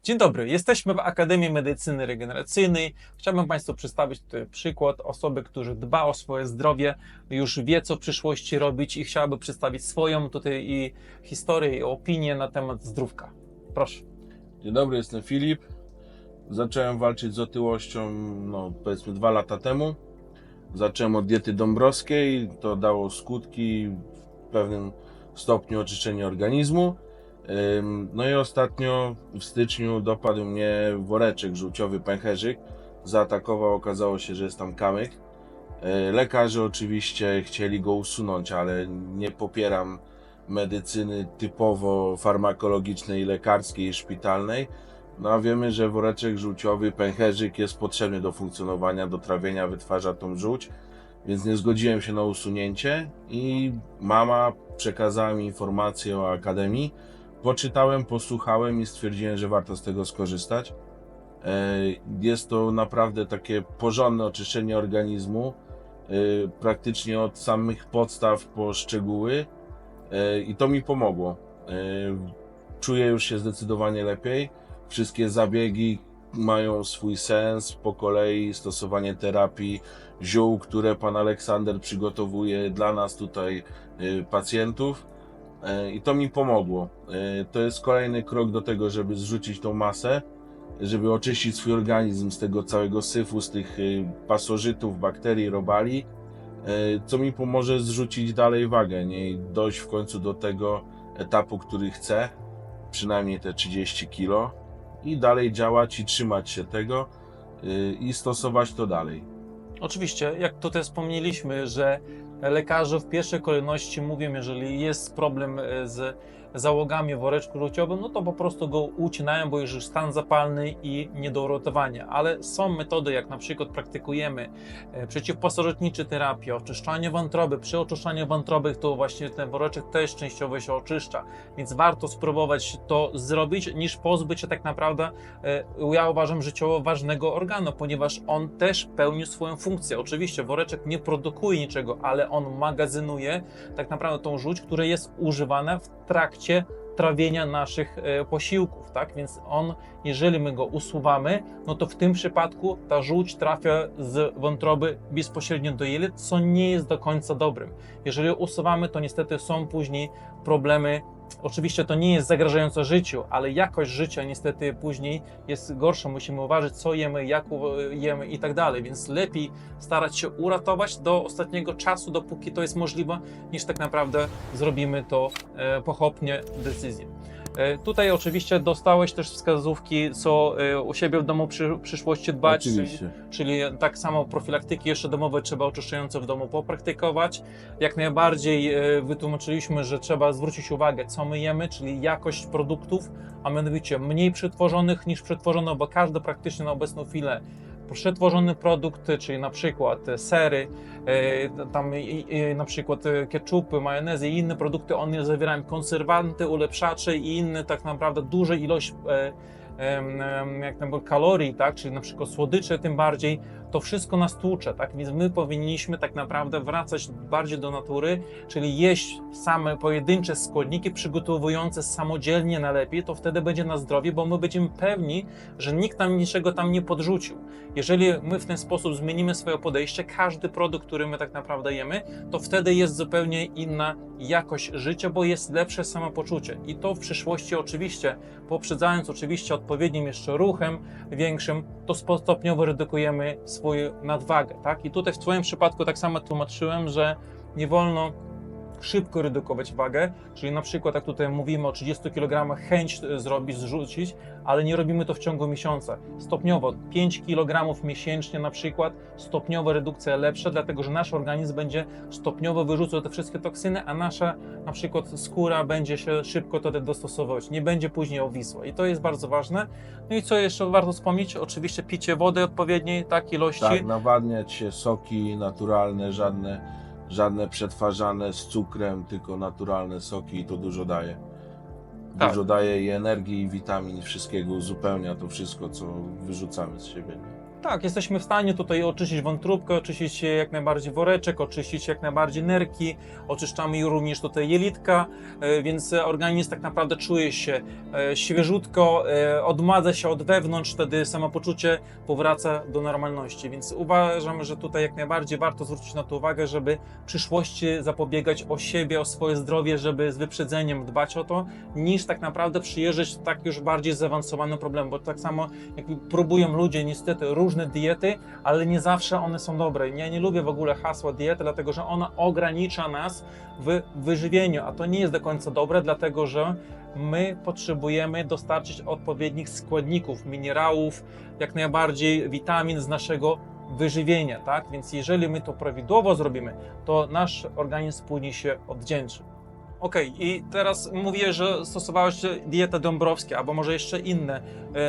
Dzień dobry, jesteśmy w Akademii Medycyny Regeneracyjnej. Chciałbym Państwu przedstawić tutaj przykład osoby, która dba o swoje zdrowie, już wie, co w przyszłości robić i chciałaby przedstawić swoją tutaj i historię, i opinię na temat zdrówka. Proszę. Dzień dobry, jestem Filip. Zacząłem walczyć z otyłością, powiedzmy 2 lata temu. Zacząłem od diety dąbrowskiej, to dało skutki w pewnym stopniu oczyszczenia organizmu. No i ostatnio w styczniu dopadł mnie woreczek żółciowy, pęcherzyk. Zaatakował, okazało się, że jest tam kamyk. Lekarze oczywiście chcieli go usunąć, ale nie popieram medycyny typowo farmakologicznej, lekarskiej, szpitalnej. No a wiemy, że woreczek żółciowy, pęcherzyk jest potrzebny do funkcjonowania, do trawienia, wytwarza tą żółć, więc nie zgodziłem się na usunięcie i mama przekazała mi informację o Akademii. Poczytałem, posłuchałem i stwierdziłem, że warto z tego skorzystać. Jest to naprawdę takie porządne oczyszczenie organizmu, praktycznie od samych podstaw po szczegóły i to mi pomogło. Czuję już się zdecydowanie lepiej. Wszystkie zabiegi mają swój sens, po kolei stosowanie terapii ziół, które pan Aleksander przygotowuje dla nas tutaj pacjentów i to mi pomogło. To jest kolejny krok do tego, żeby zrzucić tą masę, żeby oczyścić swój organizm z tego całego syfu, z tych pasożytów, bakterii, robali, co mi pomoże zrzucić dalej wagę, nie? I dojść w końcu do tego etapu, który chcę, przynajmniej te 30 kg i dalej działać i trzymać się tego i stosować to dalej. Oczywiście, jak tutaj wspomnieliśmy, że lekarze w pierwszej kolejności mówią, jeżeli jest problem z załogami w woreczku żółciowym, no to po prostu go ucinają, bo już jest stan zapalny i nie do uratowania. Ale są metody, jak na przykład praktykujemy przeciwpasożytnicze terapie, oczyszczanie wątroby. Przy oczyszczaniu wątroby to właśnie ten woreczek też częściowo się oczyszcza, więc warto spróbować to zrobić, niż pozbyć się tak naprawdę, ja uważam, życiowo ważnego organu, ponieważ on też pełni swoją funkcję. Oczywiście woreczek nie produkuje niczego, ale on magazynuje tak naprawdę tą żółć, która jest używana w trakcie trawienia naszych posiłków, tak? Więc on, jeżeli my go usuwamy, no to w tym przypadku ta żółć trafia z wątroby bezpośrednio do jelit, co nie jest do końca dobrym. Jeżeli usuwamy, to niestety są później problemy. Oczywiście to nie jest zagrażające życiu, ale jakość życia niestety później jest gorsza. Musimy uważać, co jemy, jak jemy i tak dalej, więc lepiej starać się uratować do ostatniego czasu, dopóki to jest możliwe, niż tak naprawdę zrobimy to pochopnie decyzję. Tutaj oczywiście dostałeś też wskazówki, co u siebie w domu w przyszłości dbać, Oczywiście. czyli tak samo profilaktyki jeszcze domowe trzeba oczyszczające w domu popraktykować. Jak najbardziej wytłumaczyliśmy, że trzeba zwrócić uwagę, co my jemy, czyli jakość produktów, a mianowicie mniej przetworzonych niż przetworzone, bo każdy praktycznie na obecną chwilę przetworzony produkt, czyli na przykład sery, tam na przykład ketchupy, majonezy i inne produkty, one zawierają konserwanty, ulepszacze i inne tak naprawdę duże ilość jak tam kalorii, tak, czyli na przykład słodycze tym bardziej, to wszystko nas tłucze, tak, więc my powinniśmy tak naprawdę wracać bardziej do natury, czyli jeść same pojedyncze składniki przygotowujące samodzielnie najlepiej, to wtedy będzie na zdrowie, bo my będziemy pewni, że nikt nam niczego tam nie podrzucił. Jeżeli my w ten sposób zmienimy swoje podejście, każdy produkt, który my tak naprawdę jemy, to wtedy jest zupełnie inna jakość życia, bo jest lepsze samopoczucie i to w przyszłości oczywiście, poprzedzając oczywiście odpowiednim jeszcze ruchem większym, to stopniowo redukujemy swoją nadwagę, tak? I tutaj w Twoim przypadku tak samo tłumaczyłem, że nie wolno szybko redukować wagę, czyli na przykład jak tutaj mówimy o 30 kg chęć zrobić, zrzucić, ale nie robimy to w ciągu miesiąca. Stopniowo 5 kg miesięcznie na przykład, stopniowa redukcja lepsza, dlatego że nasz organizm będzie stopniowo wyrzucał te wszystkie toksyny, a nasza na przykład skóra będzie się szybko do tego dostosowywać, nie będzie później owisła i to jest bardzo ważne. No i co jeszcze warto wspomnieć? Oczywiście picie wody odpowiedniej, tak, ilości. Tak, nawadniać się, soki naturalne, żadne przetwarzane z cukrem, tylko naturalne soki i to dużo daje. Tak. Dużo daje i energii, i witamin, i wszystkiego, uzupełnia to wszystko, co wyrzucamy z siebie. Tak, jesteśmy w stanie tutaj oczyścić wątróbkę, oczyścić jak najbardziej woreczek, oczyścić jak najbardziej nerki, oczyszczamy również tutaj jelitka, więc organizm tak naprawdę czuje się świeżutko, odmadza się od wewnątrz, wtedy samopoczucie powraca do normalności, więc uważam, że tutaj jak najbardziej warto zwrócić na to uwagę, żeby w przyszłości zapobiegać o siebie, o swoje zdrowie, żeby z wyprzedzeniem dbać o to, niż tak naprawdę przyjeżdżać do tak już bardziej zaawansowanym problemem, bo tak samo jak próbują ludzie niestety różne diety, ale nie zawsze one są dobre. Ja nie lubię w ogóle hasła diety, dlatego że ona ogranicza nas w wyżywieniu, a to nie jest do końca dobre, dlatego że my potrzebujemy dostarczyć odpowiednich składników, minerałów, jak najbardziej witamin z naszego wyżywienia, tak? Więc jeżeli my to prawidłowo zrobimy, to nasz organizm później się odwdzięczy. Okej, i teraz mówię, że stosowałeś dietę dąbrowską, albo może jeszcze inne.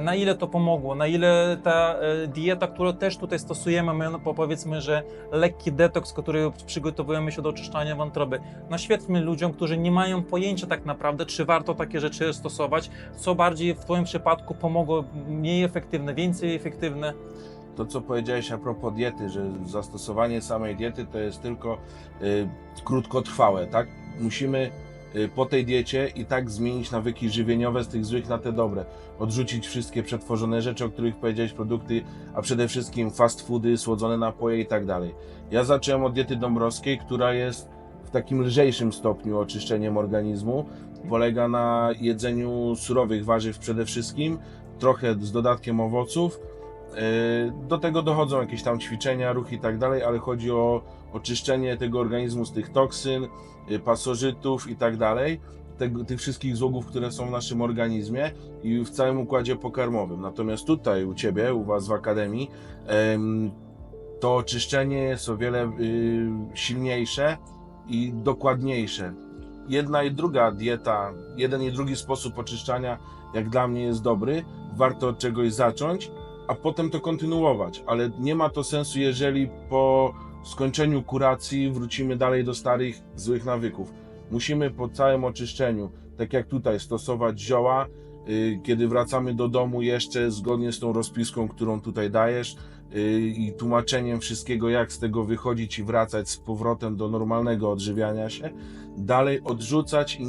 Na ile to pomogło? Na ile ta dieta, którą też tutaj stosujemy, my powiedzmy, że lekki detoks, który przygotowujemy się do oczyszczania wątroby. Naświetlmy ludziom, którzy nie mają pojęcia tak naprawdę, czy warto takie rzeczy stosować, co bardziej w Twoim przypadku pomogło, mniej efektywne, więcej efektywne. To, co powiedziałeś a propos diety, że zastosowanie samej diety to jest tylko krótkotrwałe, tak? Musimy po tej diecie i tak zmienić nawyki żywieniowe z tych złych na te dobre. Odrzucić wszystkie przetworzone rzeczy, o których powiedziałeś, produkty, a przede wszystkim fast foody, słodzone napoje i tak dalej. Ja zacząłem od diety dąbrowskiej, która jest w takim lżejszym stopniu oczyszczeniem organizmu. Polega na jedzeniu surowych warzyw przede wszystkim, trochę z dodatkiem owoców. Do tego dochodzą jakieś tam ćwiczenia, ruchy i tak dalej, ale chodzi o oczyszczenie tego organizmu z tych toksyn, pasożytów i tak dalej, tych wszystkich złogów, które są w naszym organizmie i w całym układzie pokarmowym. Natomiast tutaj u Ciebie, u Was w Akademii, to oczyszczenie jest o wiele silniejsze i dokładniejsze. Jedna i druga dieta, jeden i drugi sposób oczyszczania, jak dla mnie, jest dobry. Warto od czegoś zacząć, a potem to kontynuować, ale nie ma to sensu, jeżeli po skończeniu kuracji wrócimy dalej do starych, złych nawyków. Musimy po całym oczyszczeniu, tak jak tutaj, stosować zioła, kiedy wracamy do domu jeszcze zgodnie z tą rozpiską, którą tutaj dajesz i tłumaczeniem wszystkiego, jak z tego wychodzić i wracać z powrotem do normalnego odżywiania się, dalej odrzucać i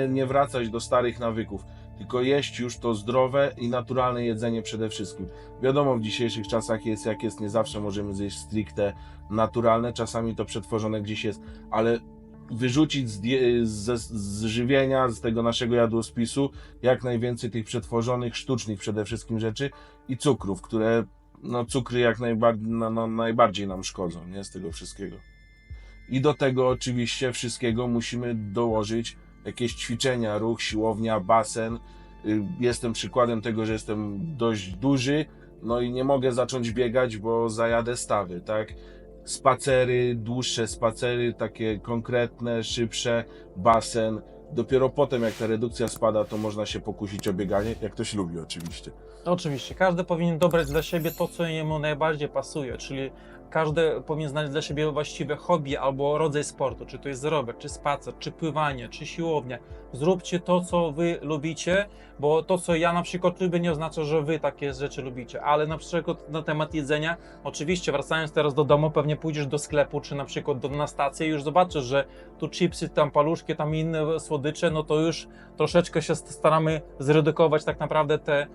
nie wracać do starych nawyków, tylko jeść już to zdrowe i naturalne jedzenie przede wszystkim. Wiadomo, w dzisiejszych czasach jest jak jest, nie zawsze możemy zjeść stricte naturalne, czasami to przetworzone gdzieś jest, ale wyrzucić z żywienia, z tego naszego jadłospisu jak najwięcej tych przetworzonych, sztucznych przede wszystkim rzeczy i cukrów, które, no cukry jak najbardziej nam szkodzą, nie, z tego wszystkiego. I do tego oczywiście wszystkiego musimy dołożyć jakieś ćwiczenia, ruch, siłownia, basen. Jestem przykładem tego, że jestem dość duży, no i nie mogę zacząć biegać, bo zajadę stawy, tak? Spacery, dłuższe spacery, takie konkretne, szybsze, basen. Dopiero potem, jak ta redukcja spada, to można się pokusić o bieganie, jak ktoś lubi oczywiście. Oczywiście, każdy powinien dobrać dla siebie to, co jemu najbardziej pasuje, czyli każdy powinien znaleźć dla siebie właściwe hobby albo rodzaj sportu, czy to jest rower, czy spacer, czy pływanie, czy siłownia. Zróbcie to, co wy lubicie, bo to, co ja na przykład lubię, nie oznacza, że wy takie rzeczy lubicie, ale na przykład na temat jedzenia, oczywiście wracając teraz do domu, pewnie pójdziesz do sklepu, czy na przykład na stację i już zobaczysz, że tu chipsy, tam paluszki, tam inne słodycze, no to już troszeczkę się staramy zredukować tak naprawdę te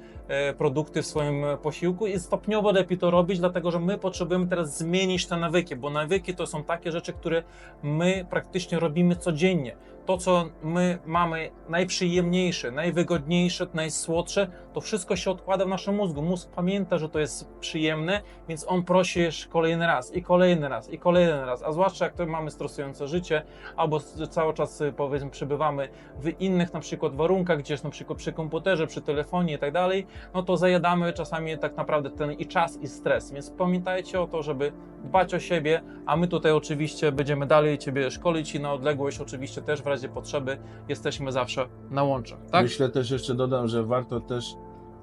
produkty w swoim posiłku i stopniowo lepiej to robić, dlatego że my potrzebujemy teraz zmienić te nawyki, bo nawyki to są takie rzeczy, które my praktycznie robimy codziennie. To, co my mamy najprzyjemniejsze, najwygodniejsze, najsłodsze, to wszystko się odkłada w naszym mózgu. Mózg pamięta, że to jest przyjemne, więc on prosi jeszcze kolejny raz i kolejny raz i kolejny raz, a zwłaszcza jak to mamy stresujące życie, albo cały czas powiedzmy przebywamy w innych na przykład warunkach, gdzieś na przykład przy komputerze, przy telefonie i tak dalej, no to zajadamy czasami tak naprawdę ten i czas i stres, więc pamiętajcie o to, żeby dbać o siebie, a my tutaj oczywiście będziemy dalej Ciebie szkolić i na odległość oczywiście też w razie potrzeby jesteśmy zawsze na łączach, tak? Myślę też, jeszcze dodam, że warto też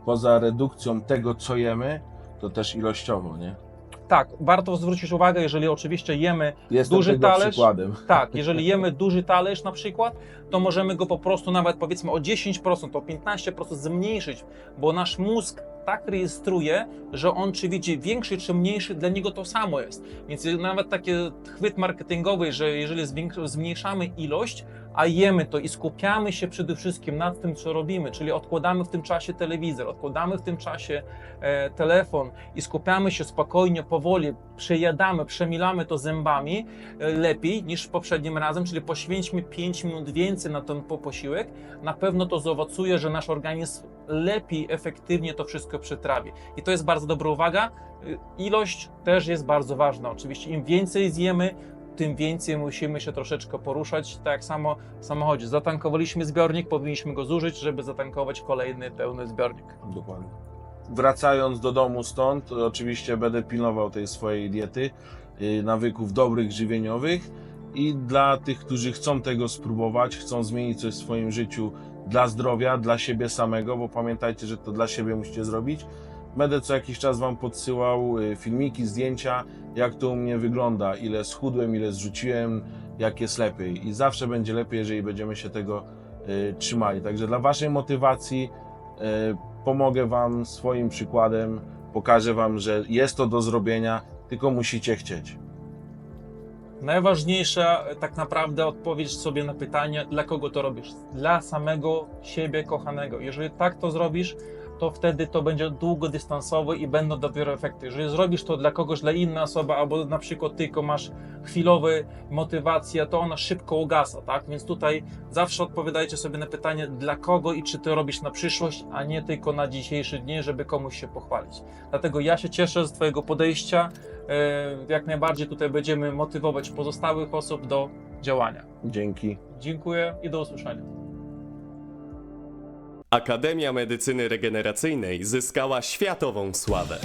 poza redukcją tego, co jemy, to też ilościowo, nie? Tak, warto zwrócić uwagę, jeżeli oczywiście jemy Jestem duży tego talerz, przykładem. tak, jeżeli jemy duży talerz na przykład, to możemy go po prostu nawet powiedzmy o 10%, o 15% zmniejszyć, bo nasz mózg tak rejestruje, że on czy widzi większy czy mniejszy, dla niego to samo jest. Więc nawet taki chwyt marketingowy, że jeżeli zmniejszamy ilość, a jemy to i skupiamy się przede wszystkim nad tym, co robimy, czyli odkładamy w tym czasie telewizor, odkładamy w tym czasie telefon i skupiamy się spokojnie, powoli, przejadamy, przemilamy to zębami lepiej niż poprzednim razem, czyli poświęćmy 5 minut więcej na ten posiłek, na pewno to zaowocuje, że nasz organizm lepiej, efektywnie to wszystko przetrawi. I to jest bardzo dobra uwaga. Ilość też jest bardzo ważna. Oczywiście im więcej zjemy, tym więcej musimy się troszeczkę poruszać. Tak jak samo w samochodzie. Zatankowaliśmy zbiornik, powinniśmy go zużyć, żeby zatankować kolejny pełny zbiornik. Dokładnie. Wracając do domu stąd, oczywiście będę pilnował tej swojej diety, nawyków dobrych, żywieniowych i dla tych, którzy chcą tego spróbować, chcą zmienić coś w swoim życiu dla zdrowia, dla siebie samego, bo pamiętajcie, że to dla siebie musicie zrobić. Będę co jakiś czas Wam podsyłał filmiki, zdjęcia, jak to u mnie wygląda, ile schudłem, ile zrzuciłem, jak jest lepiej. I zawsze będzie lepiej, jeżeli będziemy się tego trzymali. Także dla Waszej motywacji pomogę Wam swoim przykładem, pokażę Wam, że jest to do zrobienia, tylko musicie chcieć. Najważniejsza tak naprawdę odpowiedź sobie na pytanie, dla kogo to robisz? Dla samego siebie kochanego. Jeżeli tak to zrobisz, to wtedy to będzie długodystansowe i będą dopiero efekty. Jeżeli zrobisz to dla kogoś, dla innej osoby, albo na przykład tylko masz chwilowe motywacje, to ona szybko ugasa, tak? Więc tutaj zawsze odpowiadajcie sobie na pytanie, dla kogo i czy ty robisz na przyszłość, a nie tylko na dzisiejszy dzień, żeby komuś się pochwalić. Dlatego ja się cieszę z Twojego podejścia. Jak najbardziej tutaj będziemy motywować pozostałych osób do działania. Dzięki. Dziękuję i do usłyszenia. Akademia Medycyny Regeneracyjnej zyskała światową sławę.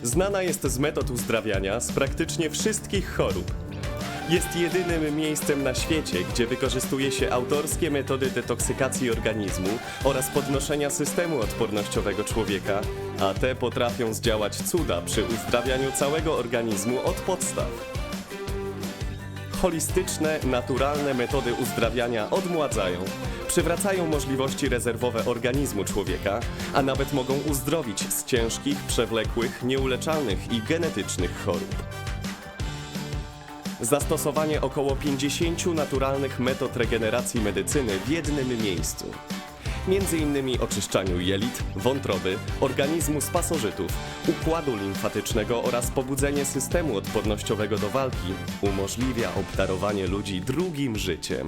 Znana jest z metod uzdrawiania z praktycznie wszystkich chorób. Jest jedynym miejscem na świecie, gdzie wykorzystuje się autorskie metody detoksykacji organizmu oraz podnoszenia systemu odpornościowego człowieka, a te potrafią zdziałać cuda przy uzdrawianiu całego organizmu od podstaw. Holistyczne, naturalne metody uzdrawiania odmładzają, przywracają możliwości rezerwowe organizmu człowieka, a nawet mogą uzdrowić z ciężkich, przewlekłych, nieuleczalnych i genetycznych chorób. Zastosowanie około 50 naturalnych metod regeneracji medycyny w jednym miejscu. Między innymi oczyszczaniu jelit, wątroby, organizmu z pasożytów, układu limfatycznego oraz pobudzenie systemu odpornościowego do walki umożliwia obdarowanie ludzi drugim życiem.